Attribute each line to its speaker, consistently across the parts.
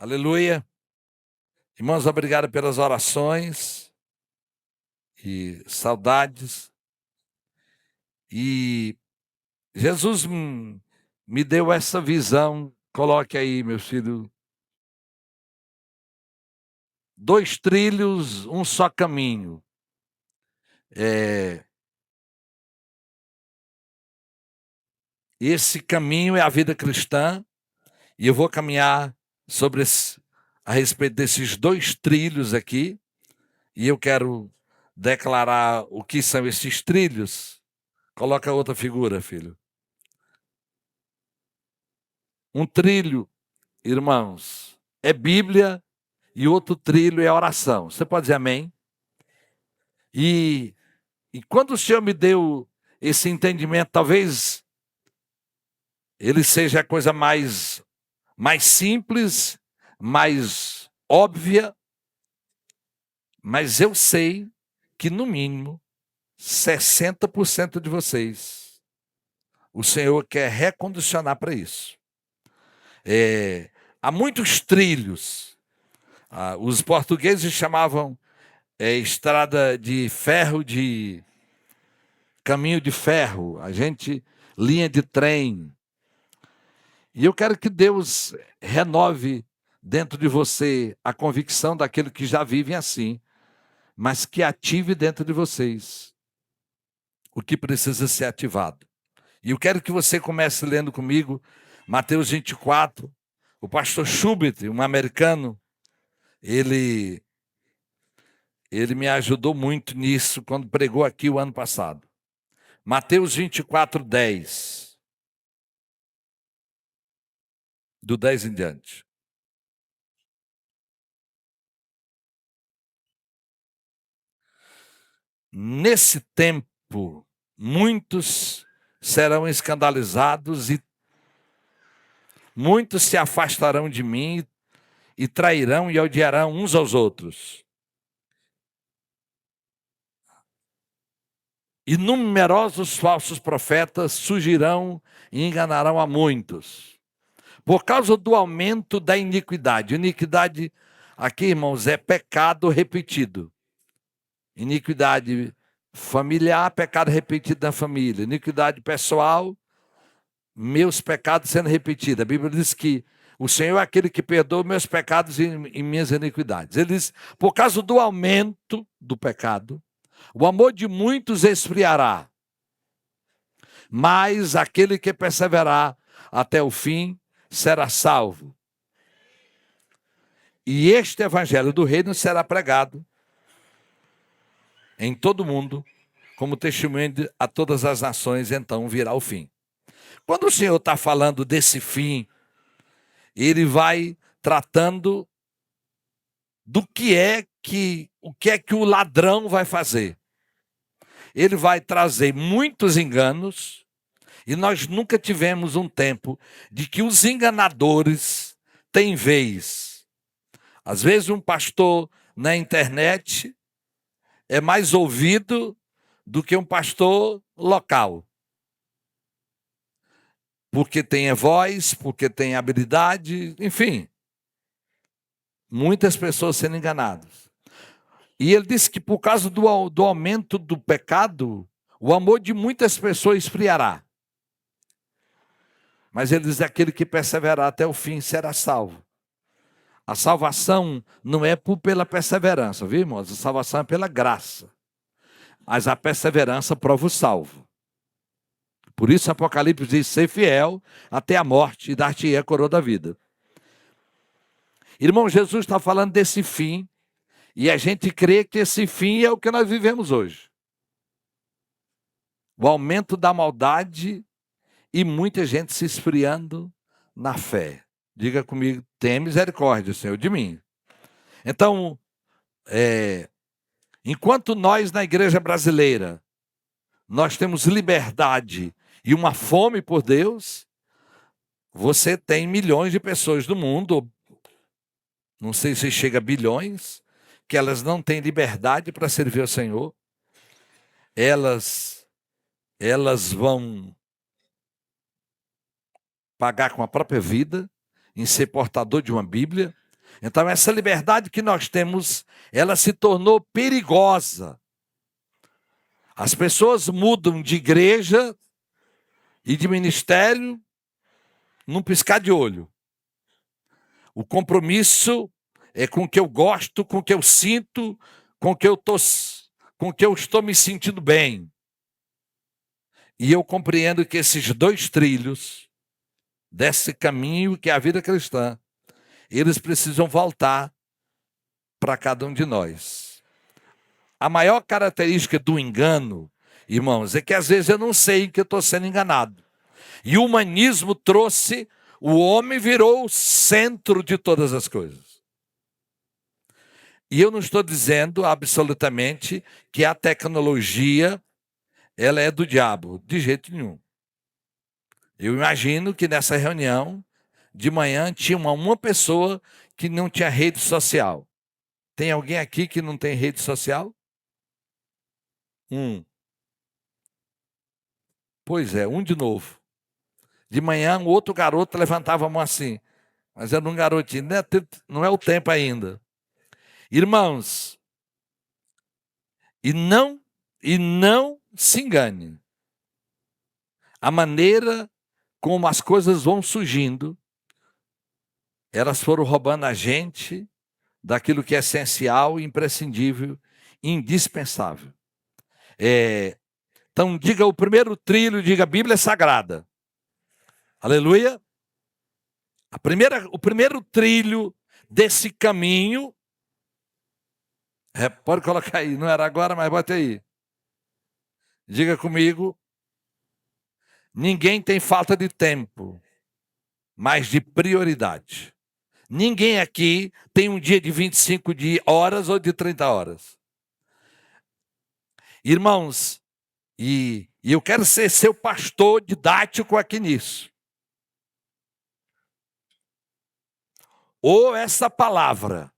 Speaker 1: Aleluia. Irmãos, obrigado pelas orações e saudades. E Jesus me deu essa visão. Coloque aí, meu filho. 2 trilhos, um só caminho. Esse caminho é a vida cristã. E eu vou caminhar a respeito desses 2 trilhos aqui. E eu quero declarar o que são esses trilhos. Coloca outra figura, filho. Um trilho, irmãos, é Bíblia e outro trilho é oração. Você pode dizer amém? E quando o Senhor me deu esse entendimento, talvez ele seja a coisa mais simples, mais óbvia, mas eu sei que no mínimo 60% de vocês, o Senhor quer recondicionar para isso. Há muitos trilhos. Os portugueses chamavam estrada de ferro, de caminho de ferro, linha de trem. E eu quero que Deus renove dentro de você a convicção daqueles que já vivem assim, mas que ative dentro de vocês o que precisa ser ativado. E eu quero que você comece lendo comigo Mateus 24. O pastor Schubert, um americano, ele me ajudou muito nisso quando pregou aqui o ano passado. Mateus 24, 10. Do 10 em diante. Nesse tempo, muitos serão escandalizados e muitos se afastarão de mim e trairão e odiarão uns aos outros. E numerosos falsos profetas surgirão e enganarão a muitos. Por causa do aumento da iniquidade. Iniquidade, aqui, irmãos, é pecado repetido. Iniquidade familiar, pecado repetido na família. Iniquidade pessoal, meus pecados sendo repetidos. A Bíblia diz que o Senhor é aquele que perdoa meus pecados e minhas iniquidades. Ele diz, por causa do aumento do pecado, o amor de muitos esfriará, mas aquele que perseverar até o fim será salvo. E este evangelho do reino será pregado em todo o mundo, como testemunho a todas as nações, então virá o fim. Quando o Senhor está falando desse fim, ele vai tratando do o que é que o ladrão vai fazer. Ele vai trazer muitos enganos, e nós nunca tivemos um tempo de que os enganadores têm vez. Às vezes um pastor na internet é mais ouvido do que um pastor local. Porque tem voz, porque tem habilidade, enfim. Muitas pessoas sendo enganadas. E ele disse que por causa do aumento do pecado, o amor de muitas pessoas esfriará. Mas ele diz, aquele que perseverar até o fim será salvo. A salvação não é pela perseverança, viu, irmãos? A salvação é pela graça. Mas a perseverança prova o salvo. Por isso Apocalipse diz, ser fiel até a morte e dar-te a coroa da vida. Irmão, Jesus está falando desse fim, e a gente crê que esse fim é o que nós vivemos hoje. O aumento da maldade e muita gente se esfriando na fé. Diga comigo, tem misericórdia, Senhor, de mim. Então, enquanto nós na igreja brasileira, nós temos liberdade e uma fome por Deus, você tem milhões de pessoas do mundo, não sei se chega a bilhões, que elas não têm liberdade para servir ao Senhor. Elas vão pagar com a própria vida em ser portador de uma Bíblia, Então, essa liberdade que nós temos, ela se tornou perigosa. As pessoas mudam de igreja e de ministério num piscar de olho. O compromisso é com o que eu gosto, com o que eu sinto, com o que eu estou me sentindo bem. E eu compreendo que esses dois trilhos desse caminho que é a vida cristã, eles precisam voltar para cada um de nós. A maior característica do engano, irmãos, é que às vezes eu não sei que eu estou sendo enganado. E o humanismo trouxe, o homem virou o centro de todas as coisas. E eu não estou dizendo absolutamente que a tecnologia ela é do diabo, de jeito nenhum. Eu imagino que nessa reunião, de manhã, tinha uma pessoa que não tinha rede social. Tem alguém aqui que não tem rede social? Pois é, um de novo. De manhã, um outro garoto levantava a mão assim. Mas era um garotinho, não é o tempo ainda. Irmãos, e não se engane. A maneira como as coisas vão surgindo, elas foram roubando a gente daquilo que é essencial, imprescindível, indispensável. Então, diga o primeiro trilho, diga a Bíblia é sagrada. Aleluia. O primeiro trilho desse caminho, pode colocar aí, não era agora, mas bota aí. Diga comigo, ninguém tem falta de tempo, mas de prioridade. Ninguém aqui tem um dia de 25 horas ou de 30 horas. Irmãos, e eu quero ser seu pastor didático aqui nisso. Ou essa palavra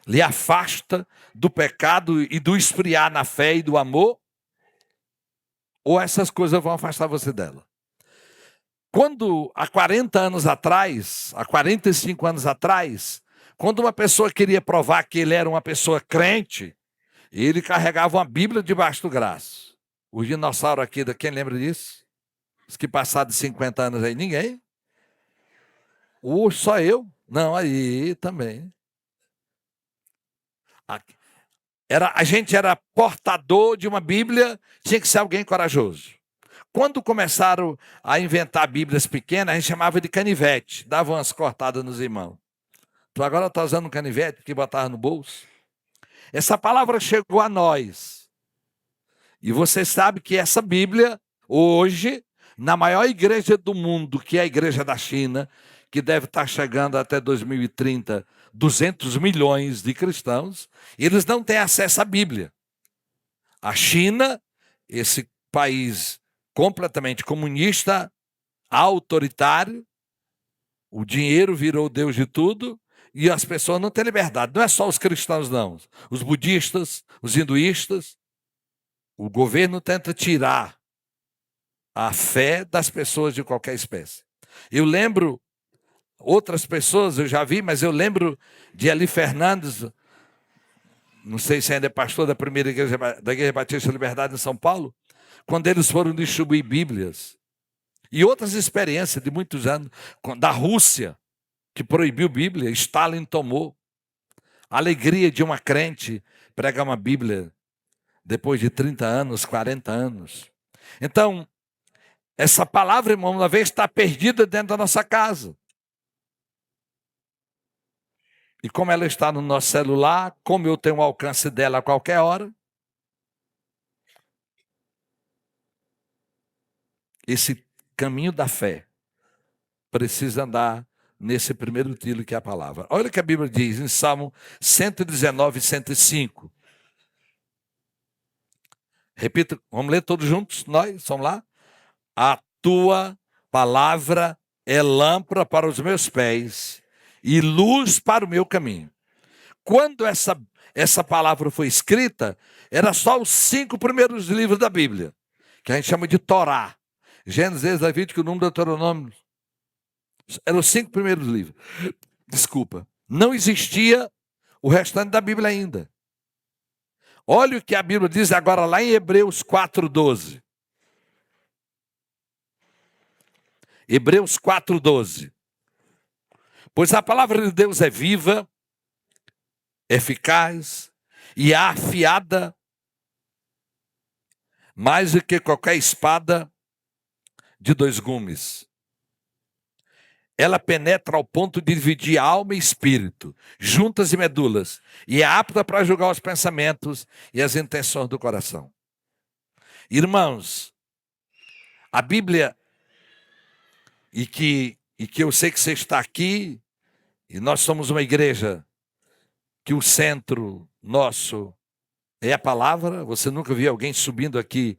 Speaker 1: lhe afasta do pecado e do esfriar na fé e do amor, ou essas coisas vão afastar você dela. Quando, há 40 anos atrás, há 45 anos atrás, quando uma pessoa queria provar que ele era uma pessoa crente, ele carregava uma Bíblia debaixo do braço. O dinossauro aqui, quem lembra disso? Os que passaram de 50 anos aí, ninguém? Só eu? Não, aí também. A gente era portador de uma Bíblia, tinha que ser alguém corajoso. Quando começaram a inventar Bíblias pequenas, a gente chamava de canivete, dava umas cortadas nos irmãos. Tu agora está usando um canivete que botava no bolso? Essa palavra chegou a nós. E você sabe que essa Bíblia, hoje, na maior igreja do mundo, que é a igreja da China, que deve estar chegando até 2030, 200 milhões de cristãos, eles não têm acesso à Bíblia. A China, esse país completamente comunista, autoritário, o dinheiro virou o Deus de tudo, e as pessoas não têm liberdade. Não é só os cristãos, não. Os budistas, os hinduístas. O governo tenta tirar a fé das pessoas de qualquer espécie. Eu lembro, outras pessoas eu já vi, mas eu lembro de Eli Fernandes, não sei se ainda é pastor da primeira igreja, da Igreja Batista Liberdade em São Paulo, quando eles foram distribuir Bíblias. E outras experiências de muitos anos, da Rússia, que proibiu Bíblia, Stalin tomou. A alegria de uma crente pregar uma Bíblia depois de 30 anos, 40 anos. Então, essa palavra, irmão, uma vez está perdida dentro da nossa casa. E como ela está no nosso celular, como eu tenho o alcance dela a qualquer hora, esse caminho da fé precisa andar nesse primeiro trilho que é a palavra. Olha o que a Bíblia diz em Salmo 119, 105. Repita, vamos ler todos juntos? Nós, vamos lá? A tua palavra é lâmpada para os meus pés e luz para o meu caminho. Quando essa palavra foi escrita, era só os 5 primeiros livros da Bíblia, que a gente chama de Torá. Gênesis, Levítico, Número, Deuteronômio. Eram os 5 primeiros livros. Desculpa. Não existia o restante da Bíblia ainda. Olha o que a Bíblia diz agora lá em Hebreus 4:12. Hebreus 4:12. Pois a palavra de Deus é viva, eficaz e afiada, mais do que qualquer espada de dois gumes. Ela penetra ao ponto de dividir alma e espírito, juntas e medulas, e é apta para julgar os pensamentos e as intenções do coração. Irmãos, a Bíblia, e que eu sei que você está aqui, e nós somos uma igreja que o centro nosso é a palavra. Você nunca viu alguém subindo aqui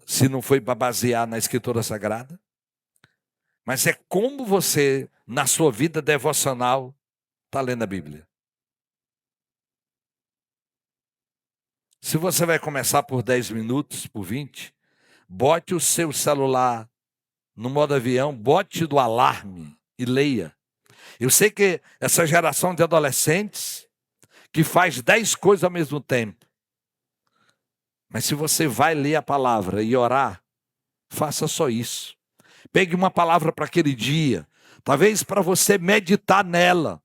Speaker 1: se não foi para basear na Escritura Sagrada? Mas é como você, na sua vida devocional, está lendo a Bíblia. Se você vai começar por 10 minutos, por 20, bote o seu celular no modo avião, bote do alarme e leia. Eu sei que essa geração de adolescentes que faz 10 coisas ao mesmo tempo. Mas se você vai ler a palavra e orar, faça só isso. Pegue uma palavra para aquele dia, talvez para você meditar nela.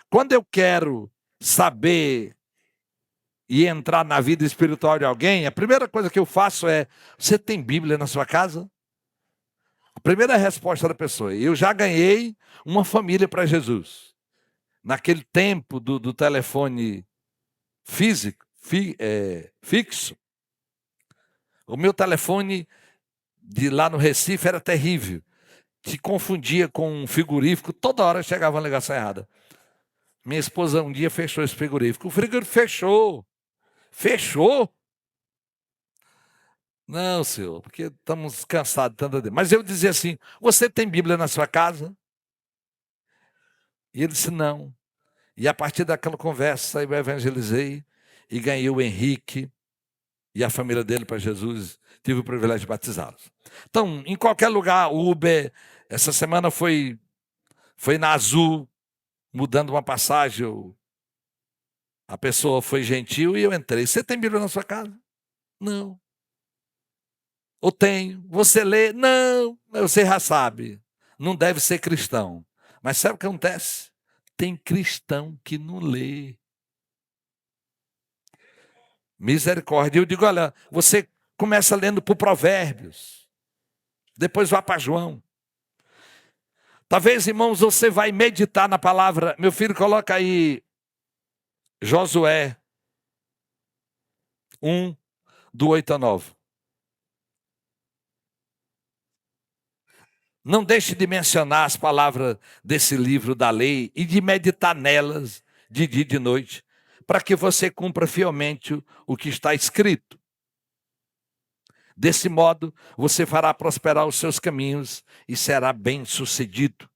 Speaker 1: Quando eu quero saber e entrar na vida espiritual de alguém, a primeira coisa que eu faço é: você tem Bíblia na sua casa? A primeira resposta da pessoa: eu já ganhei uma família para Jesus. Naquele tempo do telefone fixo, o meu telefone de lá no Recife era terrível. Se confundia com um frigorífico, toda hora chegava uma ligação errada. Minha esposa um dia fechou esse frigorífico. O frigorífico fechou. Fechou? Não, senhor, porque estamos cansados de tanta. Mas eu dizia assim: você tem Bíblia na sua casa? E ele disse: não. E a partir daquela conversa eu evangelizei e ganhei o Henrique e a família dele para Jesus. Tive o privilégio de batizá-los. Então, em qualquer lugar, Uber, essa semana foi na Azul, mudando uma passagem. A pessoa foi gentil e eu entrei. Você tem Bíblia na sua casa? Não. Ou tenho? Você lê? Não. Você já sabe. Não deve ser cristão. Mas sabe o que acontece? Tem cristão que não lê. Misericórdia. Eu digo: olha, você começa lendo por Provérbios. Depois vá para João. Talvez, irmãos, você vai meditar na palavra. Meu filho, coloca aí Josué 1, do 8 a 9. Não deixe de mencionar as palavras desse livro da lei e de meditar nelas de dia e de noite, para que você cumpra fielmente o que está escrito. Desse modo, você fará prosperar os seus caminhos e será bem-sucedido.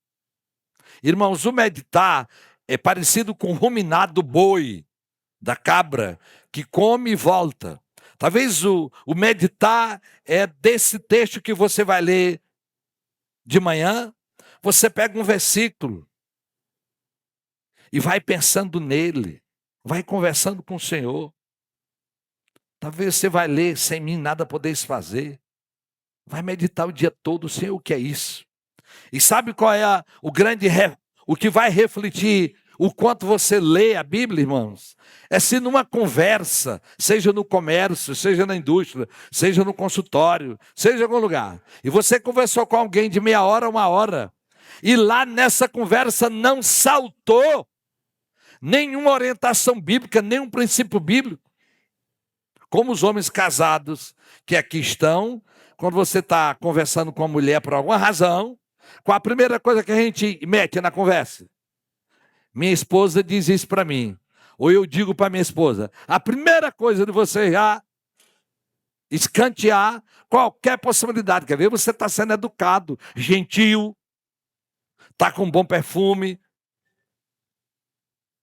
Speaker 1: Irmãos, o meditar é parecido com o ruminar do boi, da cabra, que come e volta. Talvez o meditar é desse texto que você vai ler de manhã. Você pega um versículo e vai pensando nele, vai conversando com o Senhor. Talvez você vai ler: sem mim nada podeis fazer. Vai meditar o dia todo: Senhor, o que é isso? E sabe qual é o que vai refletir o quanto você lê a Bíblia, irmãos? É se numa conversa, seja no comércio, seja na indústria, seja no consultório, seja em algum lugar, e você conversou com alguém de meia hora a 1 hora, e lá nessa conversa não saltou nenhuma orientação bíblica, nenhum princípio bíblico, como os homens casados que aqui estão, quando você está conversando com a mulher por alguma razão, qual a primeira coisa que a gente mete na conversa? Minha esposa diz isso para mim, ou eu digo para minha esposa. A primeira coisa de você já escantear qualquer possibilidade. Quer ver? Você está sendo educado, gentil, está com um bom perfume.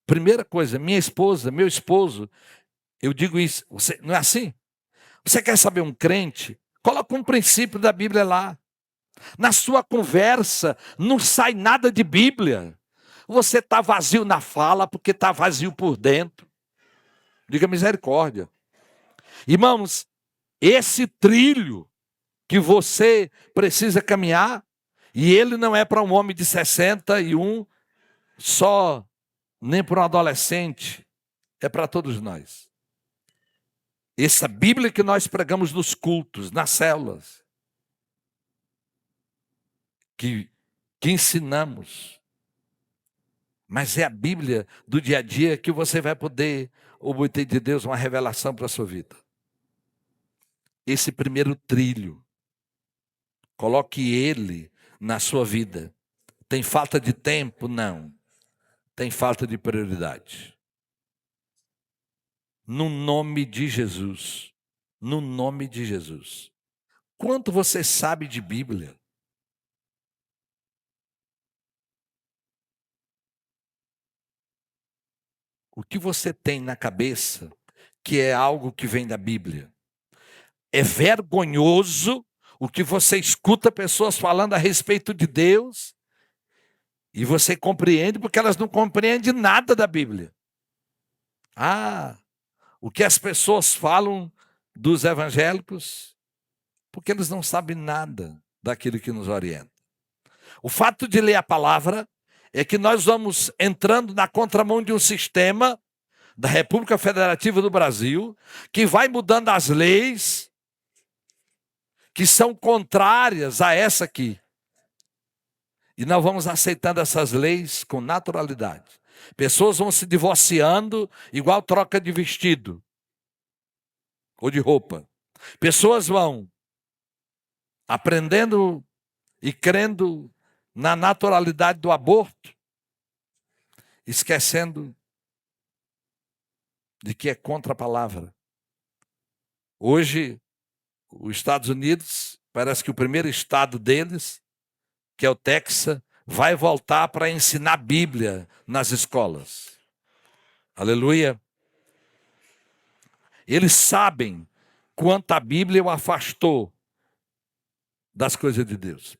Speaker 1: Primeira coisa, minha esposa, meu esposo, eu digo isso. Você, não é assim? Você quer saber um crente? Coloca um princípio da Bíblia lá. Na sua conversa não sai nada de Bíblia. você está vazio na fala porque está vazio por dentro. Diga misericórdia. Irmãos, esse trilho que você precisa caminhar, e ele não é para um homem de 61 só, nem para um adolescente, é para todos nós. Essa Bíblia que nós pregamos nos cultos, nas células, que ensinamos, mas é a Bíblia do dia a dia que você vai poder obter de Deus uma revelação para a sua vida. Esse primeiro trilho, coloque ele na sua vida. Tem falta de tempo? Não. Tem falta de prioridade. No nome de Jesus. No nome de Jesus. Quanto você sabe de Bíblia? O que você tem na cabeça que é algo que vem da Bíblia? É vergonhoso o que você escuta pessoas falando a respeito de Deus e você compreende porque elas não compreendem nada da Bíblia. O que as pessoas falam dos evangélicos, porque eles não sabem nada daquilo que nos orienta. O fato de ler a palavra é que nós vamos entrando na contramão de um sistema da República Federativa do Brasil que vai mudando as leis que são contrárias a essa aqui. E nós vamos aceitando essas leis com naturalidade. Pessoas vão se divorciando igual troca de vestido ou de roupa. Pessoas vão aprendendo e crendo na naturalidade do aborto, esquecendo de que é contra a palavra. Hoje, os Estados Unidos, parece que o primeiro estado deles, que é o Texas, vai voltar para ensinar Bíblia nas escolas. Aleluia. Eles sabem quanto a Bíblia o afastou das coisas de Deus.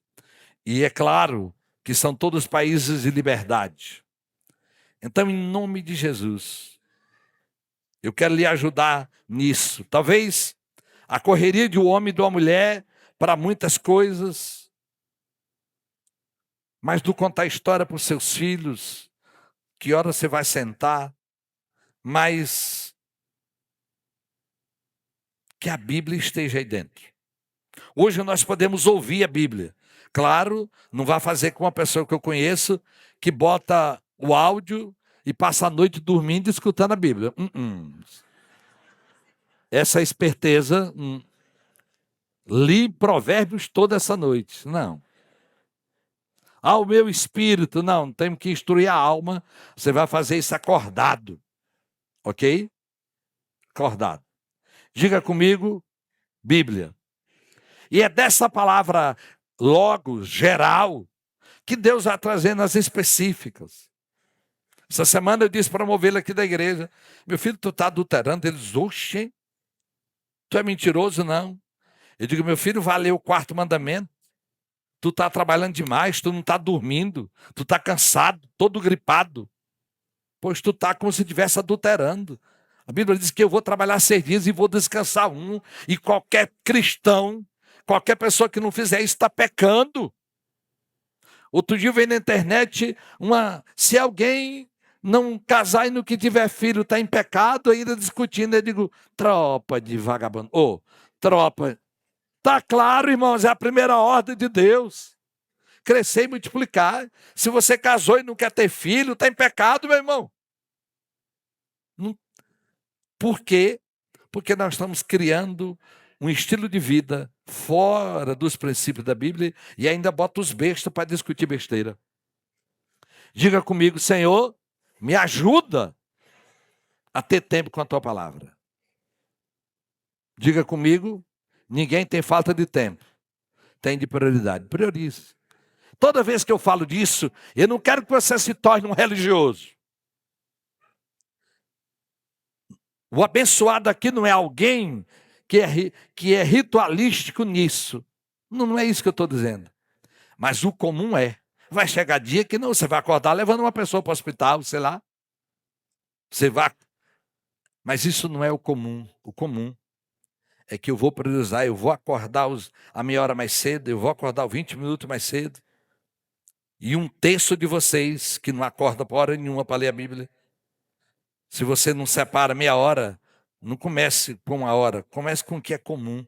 Speaker 1: E é claro que são todos países de liberdade. Então, em nome de Jesus, eu quero lhe ajudar nisso. Talvez a correria de um homem e de uma mulher para muitas coisas, mas do contar história para os seus filhos, que hora você vai sentar, mas que a Bíblia esteja aí dentro. Hoje nós podemos ouvir a Bíblia. Claro, não vai fazer com uma pessoa que eu conheço que bota o áudio e passa a noite dormindo e escutando a Bíblia. Essa esperteza, li Provérbios toda essa noite. Não. O meu espírito, não, temos que instruir a alma. Você vai fazer isso acordado. Ok? Acordado. Diga comigo, Bíblia. E é dessa palavra logos, geral, que Deus vai trazendo as específicas. Essa semana eu disse para uma ovelha aqui da igreja, meu filho, tu está adulterando? Eles, oxe, tu é mentiroso? Não. Eu digo, meu filho, vai ler o 4º mandamento. Tu está trabalhando demais, tu não está dormindo, tu está cansado, todo gripado. Pois tu está como se estivesse adulterando. A Bíblia diz que eu vou trabalhar 6 dias e vou descansar 1. E qualquer cristão, qualquer pessoa que não fizer isso está pecando. Outro dia eu vi na internet, se alguém não casar e no que tiver filho está em pecado, ainda discutindo, eu digo, tropa de vagabundo. Tropa. Está claro, irmãos, é a primeira ordem de Deus. Crescer e multiplicar. Se você casou e não quer ter filho, está em pecado, meu irmão. Por quê? Porque nós estamos criando um estilo de vida fora dos princípios da Bíblia e ainda bota os bestas para discutir besteira. Diga comigo, Senhor, me ajuda a ter tempo com a tua palavra. Diga comigo, ninguém tem falta de tempo. Tem de prioridade. Priorize. Toda vez que eu falo disso, eu não quero que você se torne um religioso. O abençoado aqui não é alguém que é ritualístico nisso. Não é isso que eu estou dizendo. Mas o comum é. Vai chegar dia que não, você vai acordar levando uma pessoa para o hospital, sei lá. Você vai. Mas isso não é o comum. O comum é que eu vou priorizar, eu vou acordar a meia hora mais cedo, eu vou acordar 20 minutos mais cedo. E um terço de vocês que não acorda por hora nenhuma para ler a Bíblia, se você não separa meia hora, não comece com uma hora, comece com o que é comum.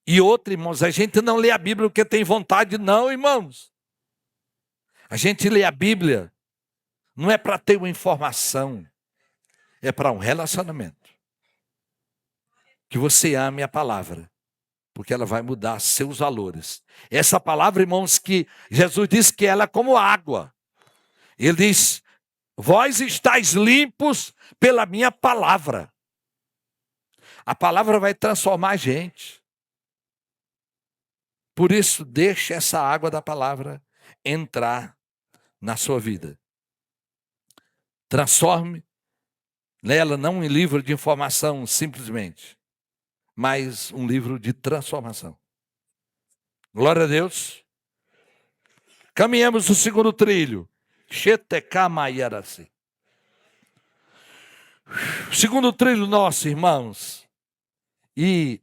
Speaker 1: E outra, irmãos, a gente não lê a Bíblia porque tem vontade, não, irmãos. A gente lê a Bíblia não é para ter uma informação, é para um relacionamento. Que você ame a palavra, porque ela vai mudar seus valores. Essa palavra, irmãos, que Jesus disse que ela é como água. Ele diz, vós estáis limpos pela minha palavra. A palavra vai transformar a gente. Por isso, deixe essa água da palavra entrar na sua vida. Transforme nela não um livro de informação simplesmente, mas um livro de transformação. Glória a Deus. Caminhamos o segundo trilho. Segundo trilho nosso, irmãos. E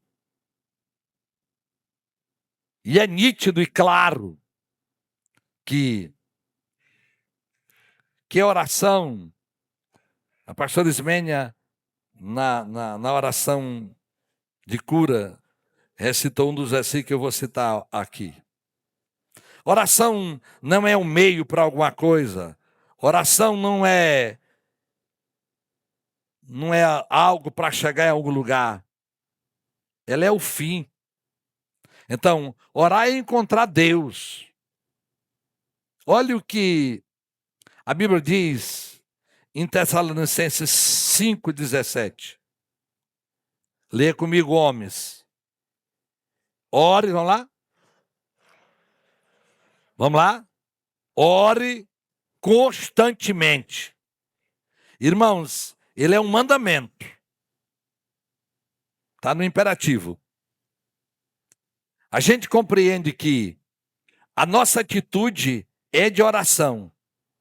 Speaker 1: é nítido e claro que a oração, a pastora Ismênia, na oração de cura, recitou um dos versículos que eu vou citar aqui. Oração não é um meio para alguma coisa. Oração não é algo para chegar em algum lugar. Ela é o fim. Então, orar é encontrar Deus. Olha o que a Bíblia diz em Tessalonicenses 5,17. Leia comigo, homens. Ore, vamos lá? Vamos lá? Ore constantemente. Irmãos, ele é um mandamento. Está no imperativo. A gente compreende que a nossa atitude é de oração.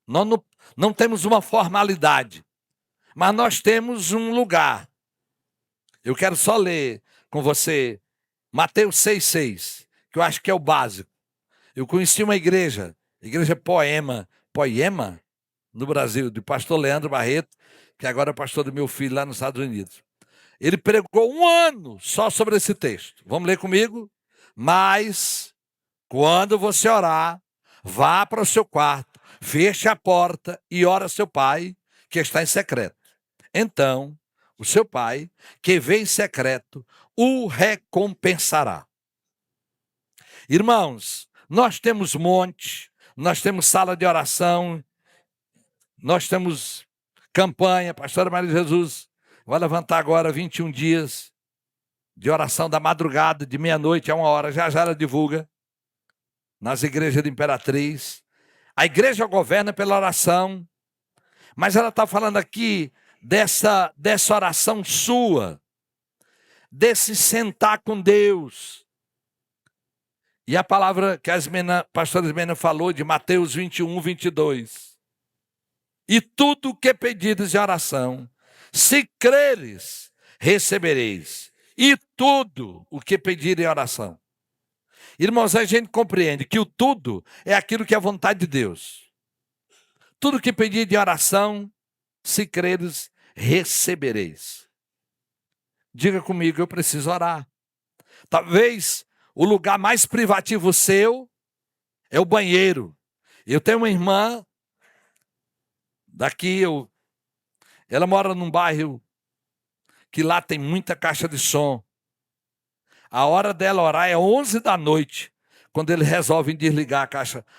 Speaker 1: Nós não temos uma formalidade, mas nós temos um lugar. Eu quero só ler com você Mateus 6,6, que eu acho que é o básico. Eu conheci uma igreja Poema, no Brasil, de pastor Leandro Barreto, que agora é pastor do meu filho lá nos Estados Unidos. Ele pregou 1 ano só sobre esse texto. Vamos ler comigo? Mas, quando você orar, vá para o seu quarto, feche a porta e ora a seu pai, que está em secreto. Então, o seu pai, que vê em secreto, o recompensará. Irmãos, nós temos monte, nós temos sala de oração, nós temos campanha, pastora Maria Jesus vai levantar agora 21 dias de oração da madrugada, de meia-noite a 1 hora, já ela divulga, nas igrejas de Imperatriz. A igreja governa pela oração, mas ela está falando aqui dessa oração sua, desse sentar com Deus. E a palavra que a pastora Ismênia falou de Mateus 21:22. E tudo o que pedides em oração, se creres, recebereis. E tudo o que pedirem em oração. Irmãos, a gente compreende que o tudo é aquilo que é a vontade de Deus. Tudo que pedir de oração, se creres, recebereis. Diga comigo, eu preciso orar. Talvez o lugar mais privativo seu é o banheiro. Eu tenho uma irmã daqui, ela mora num bairro que lá tem muita caixa de som. A hora dela orar é 11 da noite, quando eles resolvem desligar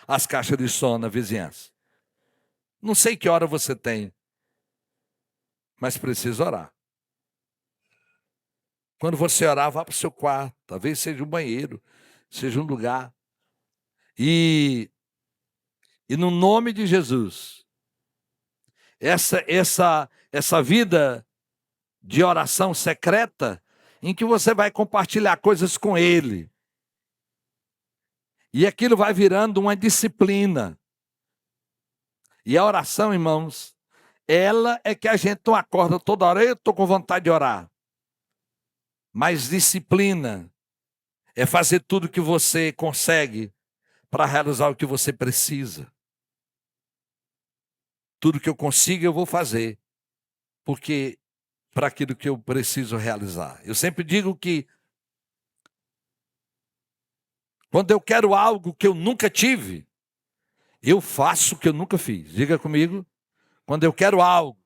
Speaker 1: as caixas de som na vizinhança. Não sei que hora você tem, mas precisa orar. Quando você orar, vá para o seu quarto, talvez seja um banheiro, seja um lugar. E no nome de Jesus, essa vida de oração secreta, em que você vai compartilhar coisas com Ele. E aquilo vai virando uma disciplina. E a oração, irmãos, ela é que a gente não acorda toda hora, eu estou com vontade de orar. Mas disciplina é fazer tudo que você consegue para realizar o que você precisa. Tudo que eu consigo eu vou fazer, porque para aquilo que eu preciso realizar. Eu sempre digo que quando eu quero algo que eu nunca tive, eu faço o que eu nunca fiz. Diga comigo. Quando eu quero algo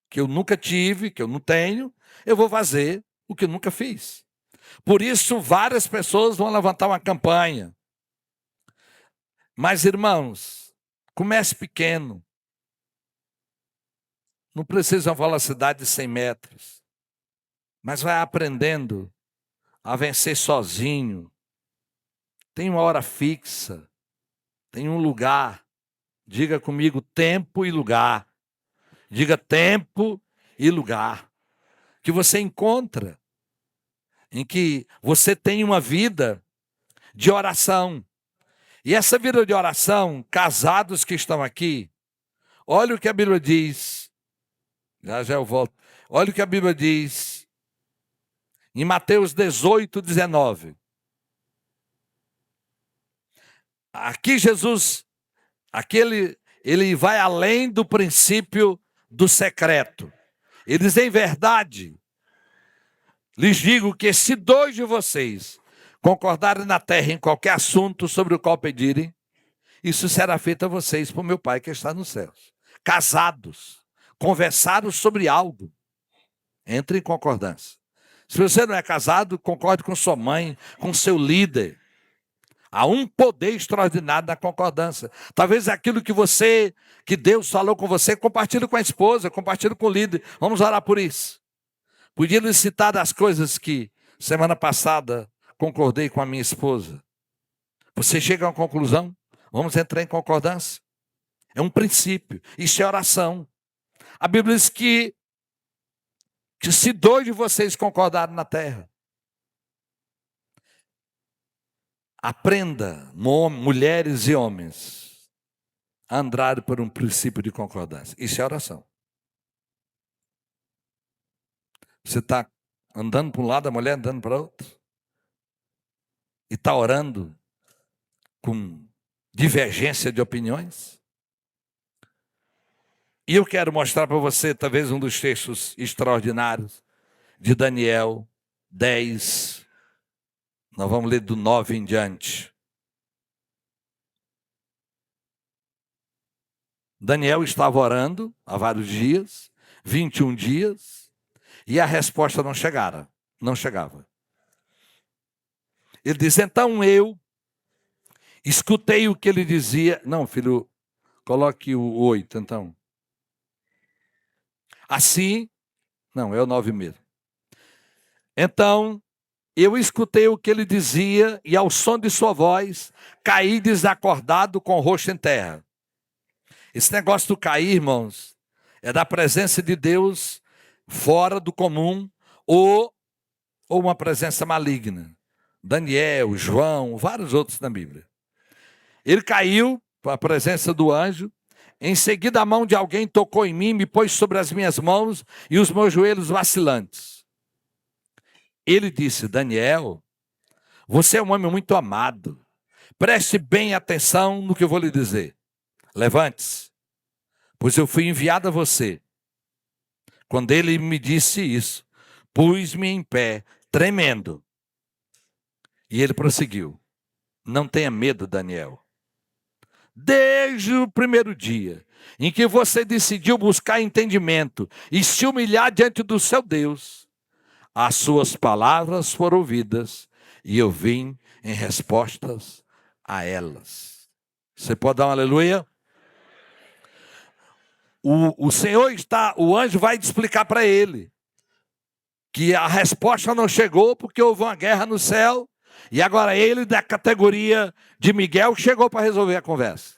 Speaker 1: que eu nunca tive, que eu não tenho, eu vou fazer o que eu nunca fiz. Por isso, várias pessoas vão levantar uma campanha. Mas, irmãos, comece pequeno. Não precisa uma velocidade de 100 metros. Mas vai aprendendo a vencer sozinho. Tem uma hora fixa. Tem um lugar. Diga comigo, tempo e lugar. Diga tempo e lugar. Que você encontra. Em que você tem uma vida de oração. E essa vida de oração, casados que estão aqui, olha o que a Bíblia diz. Já eu volto. Olha o que a Bíblia diz em Mateus 18, 19. Aqui Jesus, ele vai além do princípio do secreto. Ele diz, em verdade, lhes digo que se 2 de vocês concordarem na terra em qualquer assunto sobre o qual pedirem, isso será feito a vocês por meu Pai que está nos céus. Casados, conversaram sobre algo, entre em concordância. Se você não é casado, concorde com sua mãe, com seu líder. Há um poder extraordinário na concordância. Talvez aquilo que Deus falou com você, compartilhe com a esposa, compartilhe com o líder. Vamos orar por isso. Podia lhe citar das coisas que semana passada concordei com a minha esposa. Você chega a uma conclusão? Vamos entrar em concordância? É um princípio. Isso é oração. A Bíblia diz que se 2 de vocês concordarem na terra, aprenda, mulheres e homens, a andar por um princípio de concordância. Isso é oração. Você está andando para um lado, a mulher andando para outro. E está orando com divergência de opiniões. E eu quero mostrar para você, talvez, um dos textos extraordinários de Daniel 10. Nós vamos ler do 9 em diante. Daniel estava orando há vários dias, 21 dias, e a resposta não chegava. Ele diz, então eu escutei o que ele dizia. Não, filho, coloque o 8, então. Assim, não, é o 9 mesmo. Então, eu escutei o que ele dizia, e ao som de sua voz, caí desacordado com o rosto em terra. Esse negócio do cair, irmãos, é da presença de Deus fora do comum, ou uma presença maligna. Daniel, João, vários outros na Bíblia. Ele caiu para a presença do anjo. Em seguida, a mão de alguém tocou em mim, me pôs sobre as minhas mãos e os meus joelhos vacilantes. Ele disse, Daniel, você é um homem muito amado. Preste bem atenção no que eu vou lhe dizer. Levante-se, pois eu fui enviado a você. Quando ele me disse isso, pus-me em pé, tremendo. E ele prosseguiu. Não tenha medo, Daniel. Desde o primeiro dia em que você decidiu buscar entendimento e se humilhar diante do seu Deus, as suas palavras foram ouvidas e eu vim em respostas a elas. Você pode dar um aleluia? O anjo vai explicar para ele que a resposta não chegou porque houve uma guerra no céu. E agora ele, da categoria de Miguel, chegou para resolver a conversa.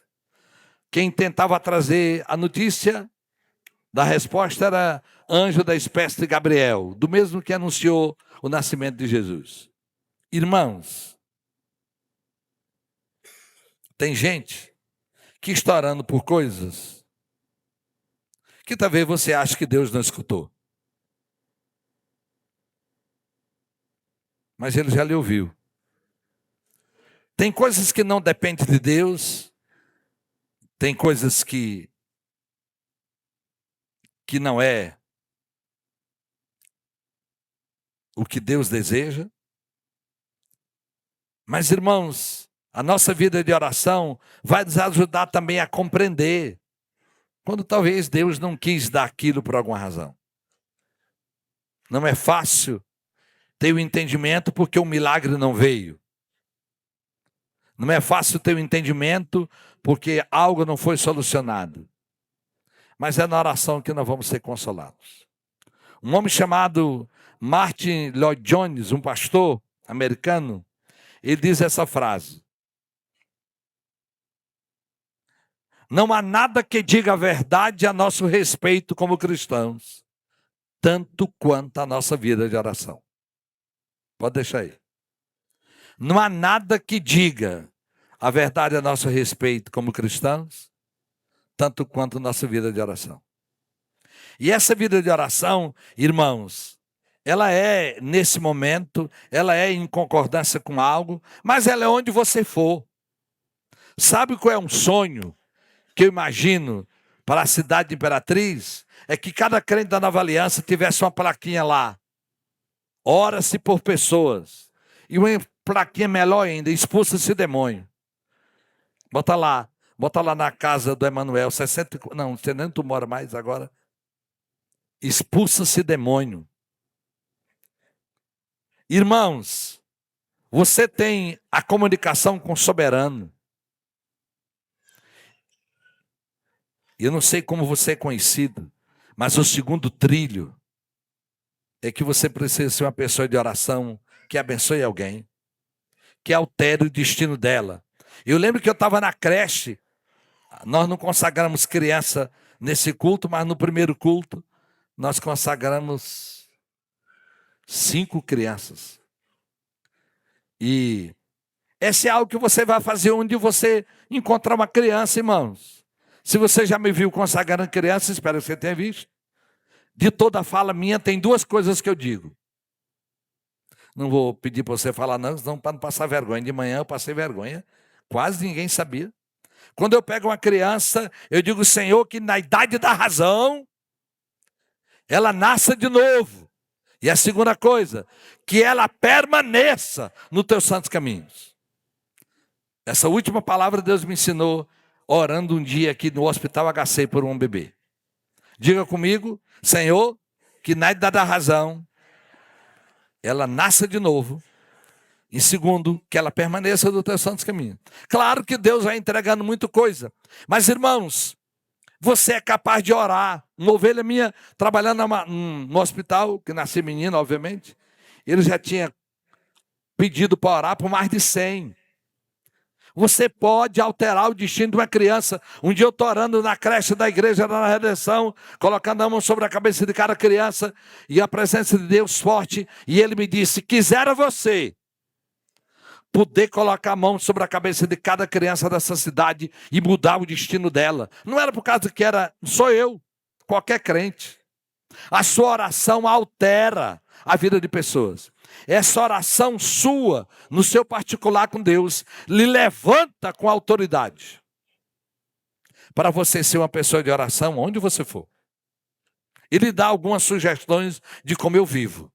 Speaker 1: Quem tentava trazer a notícia da resposta era anjo da espécie de Gabriel, do mesmo que anunciou o nascimento de Jesus. Irmãos, Tem gente que está orando por coisas que talvez você ache que Deus não escutou. Mas Ele já lhe ouviu. Tem coisas que não dependem de Deus. Tem coisas que não é o que Deus deseja. Mas, irmãos, a nossa vida de oração vai nos ajudar também a compreender quando talvez Deus não quis dar aquilo por alguma razão. Não é fácil ter o entendimento porque o milagre não veio. Não é fácil ter o entendimento porque algo não foi solucionado. Mas é na oração que nós vamos ser consolados. Um homem chamado Martin Lloyd Jones, um pastor americano, ele diz essa frase: não há nada que diga a verdade a nosso respeito como cristãos, tanto quanto a nossa vida de oração. Pode deixar aí. Não há nada que diga a verdade a nosso respeito como cristãos, tanto quanto a nossa vida de oração. E essa vida de oração, irmãos, ela é, nesse momento, ela é em concordância com algo, mas ela é onde você for. Sabe qual é um sonho que eu imagino para a cidade de Imperatriz? É que cada crente da Nova Aliança tivesse uma plaquinha lá. Ora-se por pessoas. E uma plaquinha melhor ainda, expulsa-se demônio. Bota lá na casa do Emanuel, 60, não sei nem tu mora mais agora. Expulsa-se demônio. Irmãos, você tem a comunicação com o soberano. Eu não sei como você é conhecido, mas o segundo trilho é que você precisa ser uma pessoa de oração que abençoe alguém, que altere o destino dela. Eu lembro que eu estava na creche, nós não consagramos criança nesse culto, mas no primeiro culto nós consagramos 5 crianças. E esse é algo que você vai fazer onde você encontrar uma criança, irmãos. Se você já me viu consagrando criança, espero que você tenha visto. De toda a fala minha, tem 2 coisas que eu digo. Não vou pedir para você falar não, senão para não passar vergonha. De manhã eu passei vergonha. Quase ninguém sabia. Quando eu pego uma criança, eu digo, Senhor, que na idade da razão, ela nasça de novo. E a segunda coisa, que ela permaneça nos teus santos caminhos. Essa última palavra Deus me ensinou orando um dia aqui no Hospital HC por um bebê. Diga comigo, Senhor, que na idade da razão, ela nasça de novo. E segundo, que ela permaneça nos teus santos caminhos. Claro que Deus vai entregando muita coisa. Mas, irmãos, você é capaz de orar. Uma ovelha minha, trabalhando no hospital, que nasci menino, obviamente, ele já tinha pedido para orar por mais de 100. Você pode alterar o destino de uma criança. Um dia eu estou orando na creche da igreja da Redenção, colocando a mão sobre a cabeça de cada criança, e a presença de Deus forte, e ele me disse, quisera você poder colocar a mão sobre a cabeça de cada criança dessa cidade e mudar o destino dela. Não era por causa que sou eu, qualquer crente. A sua oração altera a vida de pessoas. Essa oração sua, no seu particular com Deus, lhe levanta com autoridade. Para você ser uma pessoa de oração, onde você for. E lhe dá algumas sugestões de como eu vivo.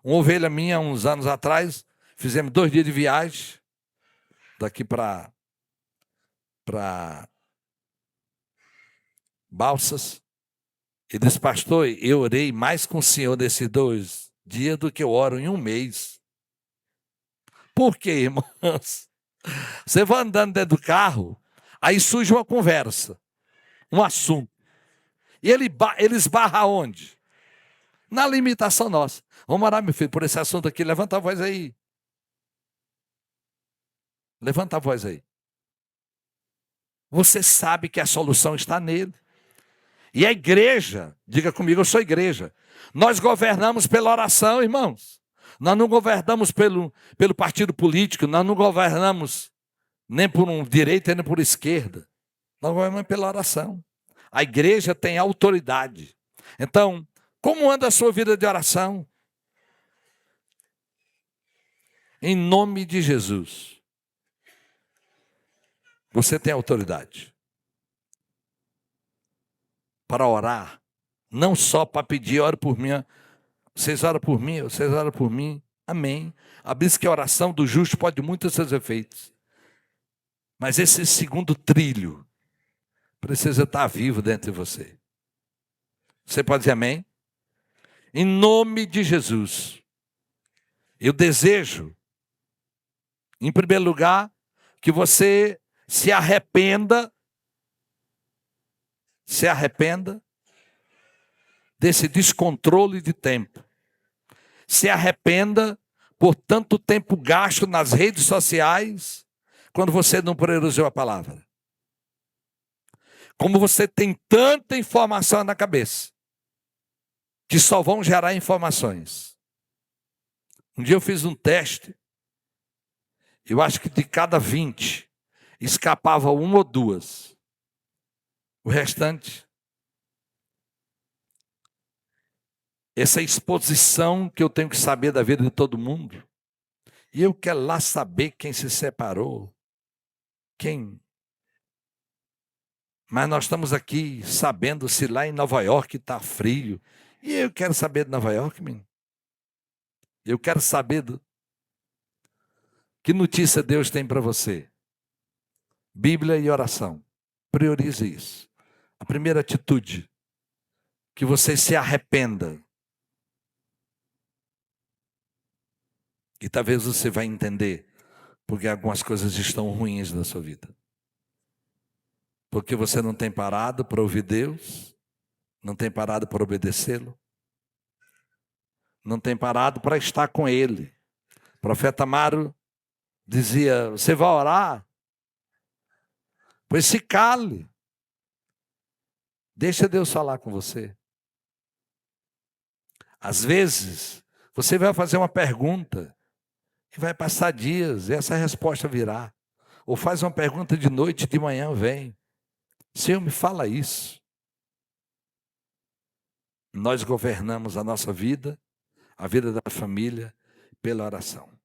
Speaker 1: Uma ovelha minha, uns anos atrás, fizemos 2 dias de viagem, daqui para Balsas. Ele disse, pastor, eu orei mais com o senhor nesses 2 dias do que eu oro em um mês. Por quê, irmãos? Você vai andando dentro do carro, aí surge uma conversa, um assunto. E ele esbarra onde? Na limitação nossa. Vamos orar, meu filho, por esse assunto aqui. Levanta a voz aí. Levanta a voz aí. Você sabe que a solução está nele. E a igreja, diga comigo, eu sou igreja. Nós governamos pela oração, irmãos. Nós não governamos pelo partido político, nós não governamos nem por um direita, nem por esquerda. Nós vamos pela oração. A igreja tem autoridade. Então, como anda a sua vida de oração? Em nome de Jesus. Você tem autoridade para orar, não só para pedir, ore por mim. Vocês oram por mim, vocês oram por mim. Amém. A Bíblia diz que a oração do justo pode muito seus efeitos. Mas esse segundo trilho precisa estar vivo dentro de você. Você pode dizer amém? Em nome de Jesus. Eu desejo, em primeiro lugar, que você se arrependa desse descontrole de tempo. Se arrependa por tanto tempo gasto nas redes sociais, quando você não priorizou a palavra. Como você tem tanta informação na cabeça, que só vão gerar informações. Um dia eu fiz um teste, eu acho que de cada 20, escapava uma ou duas. O restante, essa exposição que eu tenho que saber da vida de todo mundo, e eu quero lá saber quem se separou, quem. Mas nós estamos aqui sabendo se lá em Nova York está frio. E eu quero saber de Nova York, menino. Eu quero saber que notícia Deus tem para você. Bíblia e oração. Priorize isso. A primeira atitude, que você se arrependa. E talvez você vai entender porque algumas coisas estão ruins na sua vida. Porque você não tem parado para ouvir Deus, não tem parado para obedecê-lo, não tem parado para estar com Ele. O profeta Amaro dizia, você vai orar? Pois se cale. Deixa Deus falar com você. Às vezes, você vai fazer uma pergunta e vai passar dias e essa resposta virá. Ou faz uma pergunta de noite, de manhã vem. Senhor, me fala isso. Nós governamos a nossa vida, a vida da família, pela oração.